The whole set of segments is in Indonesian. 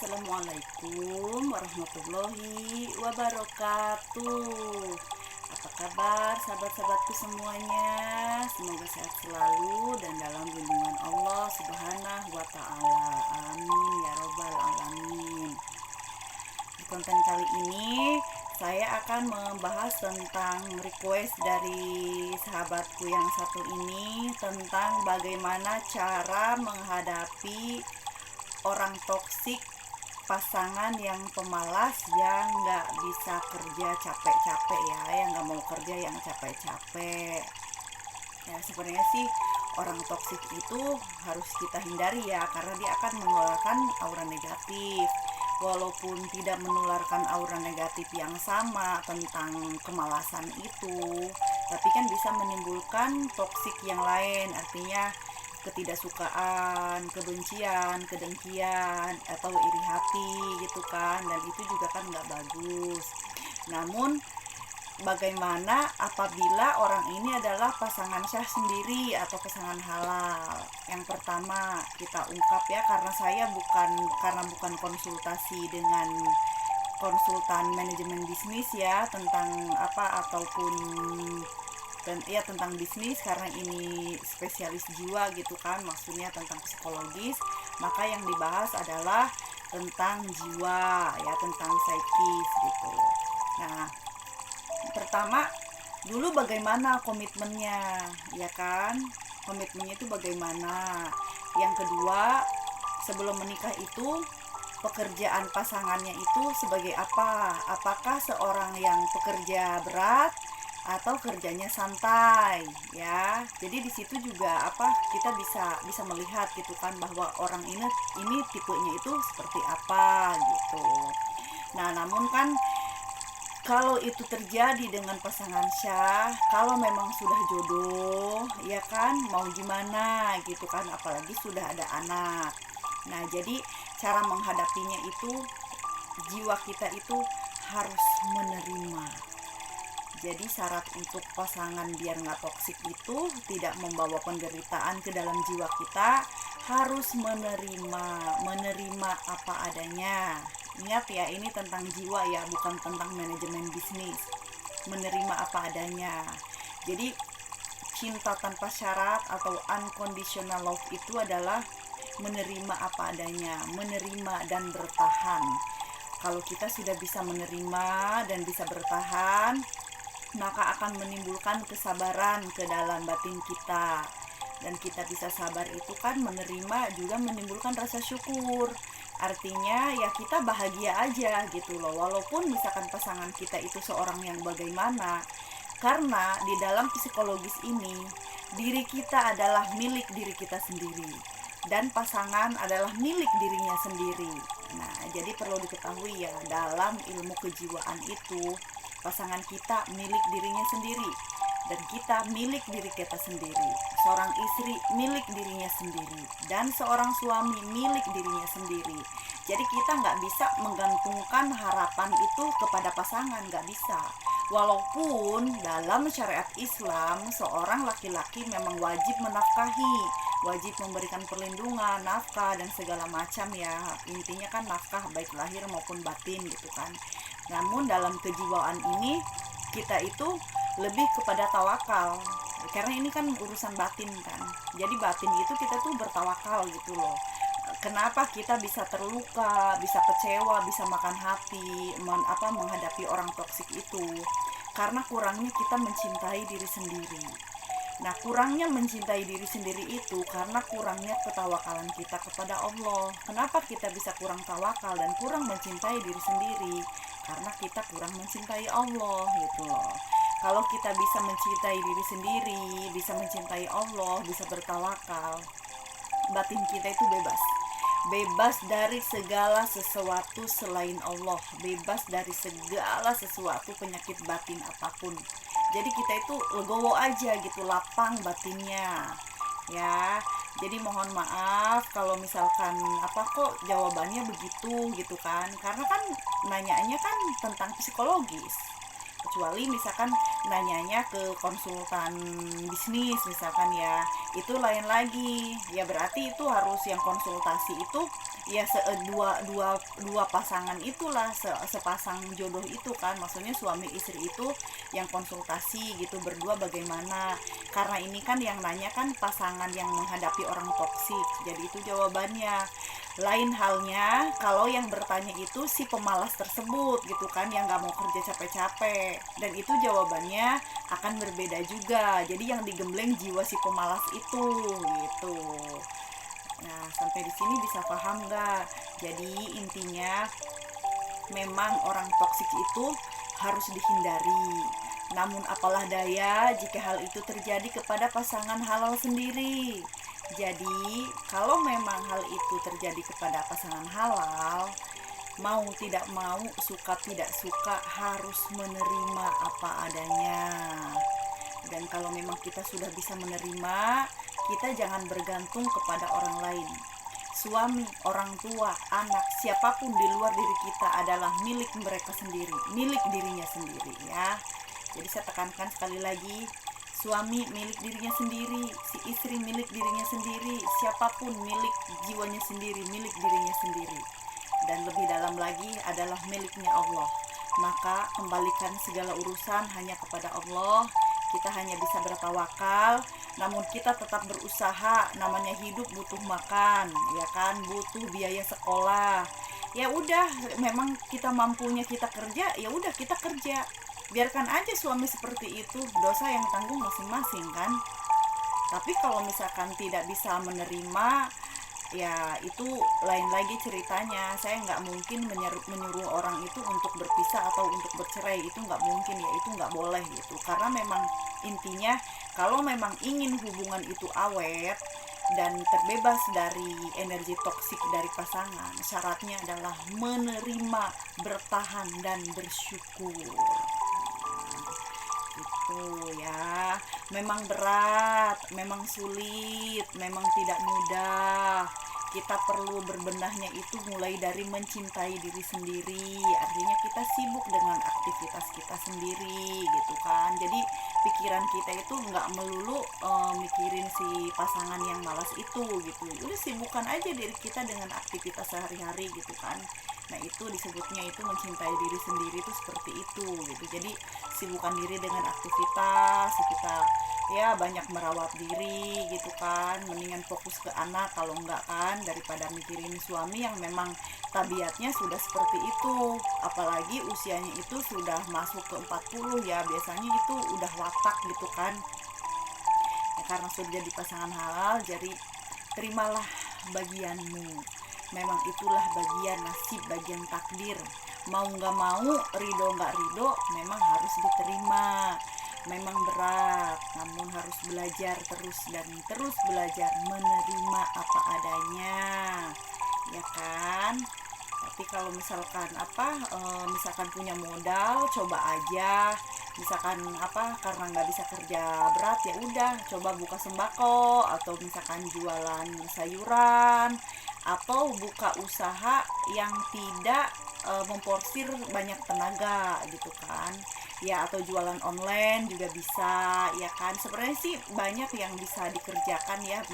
Assalamualaikum warahmatullahi wabarakatuh. Apa kabar sahabat-sahabatku semuanya? Semoga sehat selalu dan dalam lindungan Allah Subhanahu wa Ta'ala. Amin ya Robbal 'Alamin. Di konten kali ini saya akan membahas tentang request dari sahabatku yang satu ini, tentang bagaimana cara menghadapi orang toksik, pasangan yang pemalas, yang nggak bisa kerja capek-capek ya, yang nggak mau kerja yang capek-capek. Ya sebenarnya sih orang toksik itu harus kita hindari ya, karena dia akan menularkan aura negatif. Walaupun tidak menularkan aura negatif yang sama tentang kemalasan itu, tapi kan bisa menimbulkan toksik yang lain, artinya ketidaksukaan, kebencian, kedengkian, atau iri hati gitu kan, dan itu juga kan nggak bagus. Namun bagaimana apabila orang ini adalah pasangan syah sendiri atau pasangan halal? Yang pertama kita ungkap ya, karena bukan konsultasi dengan konsultan manajemen bisnis ya, tentang apa ataupun tentang bisnis, karena ini spesialis jiwa gitu kan, maksudnya tentang psikologis, maka yang dibahas adalah tentang jiwa ya, tentang psikis gitu. Nah, pertama dulu bagaimana komitmennya ya kan, komitmennya itu bagaimana. Yang kedua, sebelum menikah itu pekerjaan pasangannya itu sebagai apa? Apakah seorang yang pekerja berat atau kerjanya santai ya. Jadi di situ juga kita bisa melihat gitu kan, bahwa orang ini tipenya itu seperti apa gitu. Nah, namun kan kalau itu terjadi dengan pasangan syah, kalau memang sudah jodoh ya kan, mau gimana gitu kan, apalagi sudah ada anak. Nah, jadi cara menghadapinya itu, jiwa kita itu harus menerima. Jadi syarat untuk pasangan biar nggak toksik itu tidak membawa penderitaan ke dalam jiwa kita, harus menerima apa adanya. Ingat ya, ini tentang jiwa ya, bukan tentang manajemen bisnis. Menerima apa adanya. Jadi cinta tanpa syarat atau unconditional love itu adalah menerima apa adanya, menerima dan bertahan. Kalau kita sudah bisa menerima dan bisa bertahan, maka akan menimbulkan kesabaran ke dalam batin kita. Dan kita bisa sabar itu kan, menerima juga menimbulkan rasa syukur. Artinya ya kita bahagia aja gitu loh, walaupun misalkan pasangan kita itu seorang yang bagaimana. Karena di dalam psikologis ini, diri kita adalah milik diri kita sendiri, dan pasangan adalah milik dirinya sendiri. Nah, jadi perlu diketahui ya, dalam ilmu kejiwaan itu, pasangan kita milik dirinya sendiri, dan kita milik diri kita sendiri. Seorang istri milik dirinya sendiri, dan seorang suami milik dirinya sendiri. Jadi kita nggak bisa menggantungkan harapan itu kepada pasangan, nggak bisa. Walaupun dalam syariat Islam, seorang laki-laki memang wajib menafkahi, wajib memberikan perlindungan, nafkah, dan segala macam ya. Intinya kan nafkah baik lahir maupun batin gitu kan. Namun dalam kejiwaan ini, kita itu lebih kepada tawakal, karena ini kan urusan batin kan. Jadi batin itu kita tuh bertawakal gitu loh. Kenapa kita bisa terluka, bisa kecewa, bisa makan hati menghadapi orang toksik itu? Karena kurangnya kita mencintai diri sendiri. Nah, kurangnya mencintai diri sendiri itu karena kurangnya ketawakalan kita kepada Allah. Kenapa kita bisa kurang tawakal dan kurang mencintai diri sendiri? Karena kita kurang mencintai Allah gitu loh. Kalau kita bisa mencintai diri sendiri, bisa mencintai Allah, bisa bertawakal, batin kita itu bebas dari segala sesuatu selain Allah, bebas dari segala sesuatu penyakit batin apapun. Jadi kita itu legowo aja gitu, lapang batinnya ya. Jadi mohon maaf kalau misalkan kok jawabannya begitu gitu kan, karena kan nanyaannya kan tentang psikologis. kecuali misalkan nanyanya ke konsultan bisnis misalkan ya, itu lain lagi ya, berarti itu harus yang konsultasi itu ya dua pasangan itulah, sepasang jodoh itu kan, maksudnya suami istri itu yang konsultasi gitu berdua bagaimana, karena ini kan yang nanya kan pasangan yang menghadapi orang toksik, jadi itu jawabannya. Lain halnya kalau yang bertanya itu si pemalas tersebut gitu kan, yang nggak mau kerja capek-capek, dan itu jawabannya akan berbeda juga. Jadi yang digembleng jiwa si pemalas itu gitu. Nah, sampai di sini bisa paham nggak? Jadi intinya memang orang toksik itu harus dihindari. Namun apalah daya jika hal itu terjadi kepada pasangan halal sendiri. Jadi, kalau memang hal itu terjadi kepada pasangan halal, mau tidak mau, suka tidak suka, harus menerima apa adanya. Dan kalau memang kita sudah bisa menerima, kita jangan bergantung kepada orang lain. Suami, orang tua, anak, siapapun di luar diri kita adalah milik mereka sendiri, milik dirinya sendiri ya. Jadi saya tekankan sekali lagi, suami milik dirinya sendiri, si istri milik dirinya sendiri, siapapun milik jiwanya sendiri, milik dirinya sendiri. Dan lebih dalam lagi adalah miliknya Allah. Maka kembalikan segala urusan hanya kepada Allah. Kita hanya bisa bertawakal, namun kita tetap berusaha. Namanya hidup butuh makan, ya kan, butuh biaya sekolah. Ya udah, memang kita mampunya kita kerja, ya udah kita kerja. Biarkan aja suami seperti itu, dosa yang tanggung masing-masing kan. Tapi kalau misalkan tidak bisa menerima, ya itu lain lagi ceritanya. Saya nggak mungkin menyuruh orang itu untuk berpisah atau untuk bercerai, itu nggak mungkin ya, itu nggak boleh gitu. Karena memang intinya kalau memang ingin hubungan itu awet dan terbebas dari energi toksik dari pasangan, syaratnya adalah menerima, bertahan dan bersyukur. Itu ya, memang berat, memang sulit, memang tidak mudah. Kita perlu berbenahnya itu mulai dari mencintai diri sendiri. Artinya kita sibuk dengan aktivitas kita sendiri gitu kan. Jadi pikiran kita itu nggak melulu mikirin si pasangan yang malas itu gitu. Udah sibukkan aja diri kita dengan aktivitas sehari-hari gitu kan. Nah itu disebutnya itu mencintai diri sendiri itu seperti itu gitu. Jadi sibukkan diri dengan aktivitas, kita ya banyak merawat diri gitu kan, mendingan fokus ke anak kalau enggak kan, daripada mikirin suami yang memang tabiatnya sudah seperti itu, apalagi usianya itu sudah masuk ke 40 ya, biasanya itu udah watak gitu kan ya, karena sudah jadi pasangan halal. Jadi terimalah bagianmu, memang itulah bagian nasib, bagian takdir. Mau nggak mau, ridho nggak ridho, memang harus diterima. Memang berat, namun harus belajar terus dan terus belajar menerima apa adanya, ya kan. Tapi kalau misalkan misalkan punya modal, coba aja. Misalkan karena nggak bisa kerja berat, ya udah coba buka sembako, atau misalkan jualan sayuran, atau buka usaha yang tidak memporsir banyak tenaga gitu kan ya, atau jualan online juga bisa ya kan. Sebenarnya sih banyak yang bisa dikerjakan ya,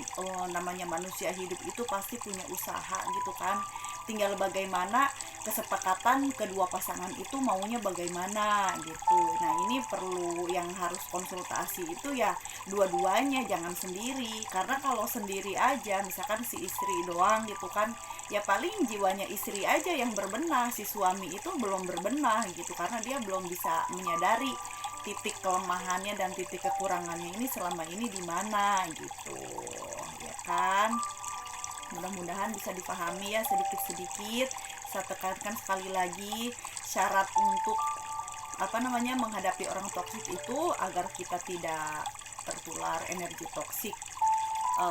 namanya manusia hidup itu pasti punya usaha gitu kan, tinggal bagaimana kesepakatan kedua pasangan itu maunya bagaimana gitu. Nah ini perlu yang harus konsultasi itu ya dua-duanya, jangan sendiri. Karena kalau sendiri aja, misalkan si istri doang gitu kan, ya paling jiwanya istri aja yang berbenah, si suami itu belum berbenah gitu, karena dia belum bisa menyadari titik kelemahannya dan titik kekurangannya ini selama ini di mana gitu ya kan. Mudah-mudahan bisa dipahami ya sedikit-sedikit. Saya tekankan sekali lagi, syarat untuk menghadapi orang toksik itu agar kita tidak tertular energi toksik,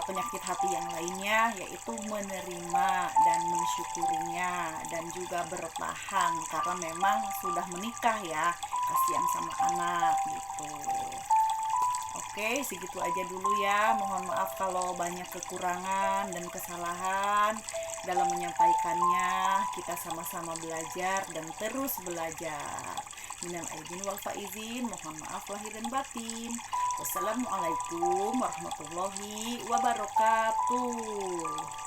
penyakit hati yang lainnya, yaitu menerima dan mensyukurinya, dan juga bertahan karena memang sudah menikah ya, kasihan sama anak gitu. Oke, segitu aja dulu ya. Mohon maaf kalau banyak kekurangan dan kesalahan dalam menyampaikannya. Kita sama-sama belajar dan terus belajar. Minal aidin wal faizin, mohon maaf lahir dan batin. Wassalamualaikum warahmatullahi wabarakatuh.